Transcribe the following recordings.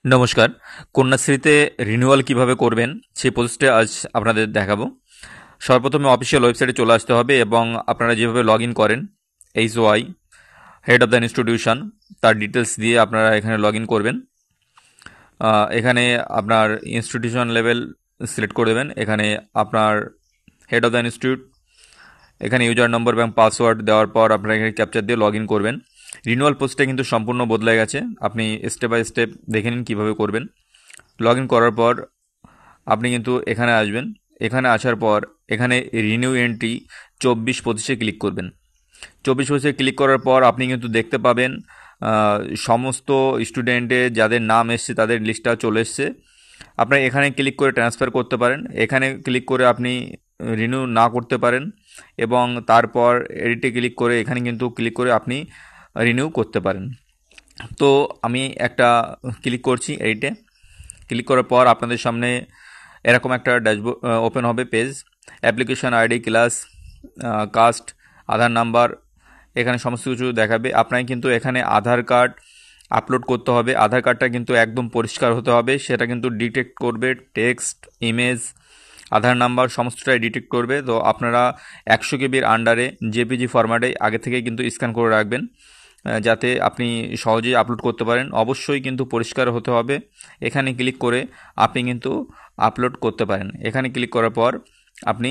নমস্কার। কন্যাশ্রীতে রিনিউয়াল কিভাবে করবেন সেই প্রসেসটা আজ আপনাদের দেখাবো। সর্বপ্রথমে অফিসিয়াল ওয়েবসাইটে চলে আসতে হবে এবং আপনারা যেভাবে লগ ইন করেন HOI head of the institution তার ডিটেলস দিয়ে আপনারা এখানে লগ ইন করবেন। এখানে আপনার ইনস্টিটিউশন লেভেল সিলেক্ট করে দেবেন। এখানে আপনার হেড অফ দ্য ইনস্টিটিউট, এখানে ইউজার নম্বর এবং পাসওয়ার্ড দেওয়ার পর আপনারা এখানে ক্যাপচার দিয়ে লগ ইন করবেন। রিনিউয়াল প্রসেসটা কিন্তু সম্পূর্ণ বদলে গেছে। আপনি স্টেপ বাই স্টেপ দেখে নিন কীভাবে করবেন। লগ ইন করার পর আপনি কিন্তু এখানে আসবেন। এখানে আসার পর এখানে রিনিউ এন্ট্রি 24-25-এ ক্লিক করবেন। 24-25-এ ক্লিক করার পর আপনি কিন্তু দেখতে পাবেন সমস্ত স্টুডেন্টের যাদের নাম এসছে তাদের লিস্টটা চলে এসছে। আপনার এখানে ক্লিক করে ট্রান্সফার করতে পারেন, এখানে ক্লিক করে আপনি রিনিউ না করতে পারেন এবং তারপর এডিটে ক্লিক করে এখানে কিন্তু ক্লিক করে আপনি রিনিউ করতে পারেন। তো আমি একটা ক্লিক করছি এডিটে। ক্লিক করার পর আপনাদের সামনে এরকম একটা ড্যাশবোর্ড ওপেন হবে page. Application ID, class, caste, Aadhaar number, এখানে সমস্ত কিছু দেখাবে। আপনাকে কিন্তু এখানে আধার কার্ড আপলোড করতে হবে। আধার কার্ডটা কিন্তু একদম পরিষ্কার হতে হবে, সেটা কিন্তু ডিটেক্ট করবে টেক্সট, ইমেজ, আধার নাম্বার সমস্তটাই ডিটেক্ট করবে। তো আপনারা 100 কেবির আন্ডারে জেপিজি ফরম্যাটে আগে থেকে কিন্তু স্ক্যান করে রাখবেন যাতে আপনি সহজেই আপলোড করতে পারেন। অবশ্যই কিন্তু পরিষ্কার হতে হবে। এখানে ক্লিক করে আপনি কিন্তু আপলোড করতে পারেন। এখানে ক্লিক করার পর আপনি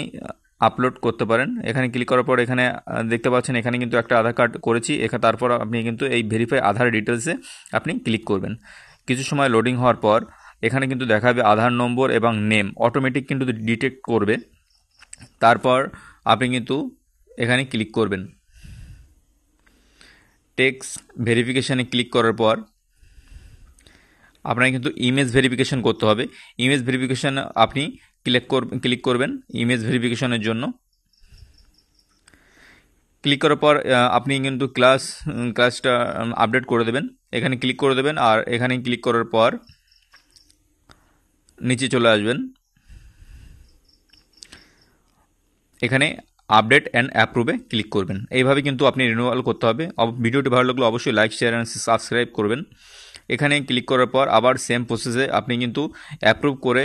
আপলোড করতে পারেন। এখানে ক্লিক করার পর এখানে দেখতে পাচ্ছেন এখানে কিন্তু একটা আধার কার্ড করেছি। তারপর আপনি কিন্তু এই ভেরিফাই আধার ডিটেলসে আপনি ক্লিক করবেন। কিছু সময় লোডিং হওয়ার পর এখানে কিন্তু দেখাবে আধার নম্বর এবং নেম অটোমেটিক কিন্তু ডিটেক্ট করবে। তারপর আপনি কিন্তু এখানে ক্লিক করবেন। টেক্সট ভেরিফিকেশানে ক্লিক করার পর আপনাকে কিন্তু ইমেজ ভেরিফিকেশন করতে হবে। ইমেজ ভেরিফিকেশান আপনি ক্লিক করবেন ইমেজ ভেরিফিকেশনের জন্য। ক্লিক করার পর আপনি কিন্তু ক্লাসটা আপডেট করে দেবেন। এখানে ক্লিক করে দেবেন আর এখানে ক্লিক করার পর নিচে চলে আসবেন। এখানে আপডেট অ্যান্ড অ্যাপ্রুভে ক্লিক করবেন। এইভাবে কিন্তু আপনি রিনিউয়াল করতে হবে। ভিডিওটি ভালো লাগলে অবশ্যই লাইক, শেয়ার অ্যান্ড সাবস্ক্রাইব করবেন। এখানে ক্লিক করার পর আবার সেম প্রসেসে আপনি কিন্তু অ্যাপ্রুভ করে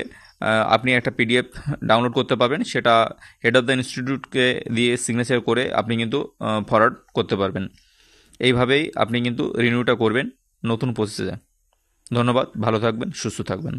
আপনি একটা PDF ডাউনলোড করতে পারবেন। সেটা হেড অফ দ্য ইনস্টিটিউটকে দিয়ে সিগনেচার করে আপনি কিন্তু ফরওয়ার্ড করতে পারবেন। এইভাবেই আপনি কিন্তু রিনিউটা করবেন নতুন প্রসেসে। ধন্যবাদ, ভালো থাকবেন, সুস্থ থাকবেন।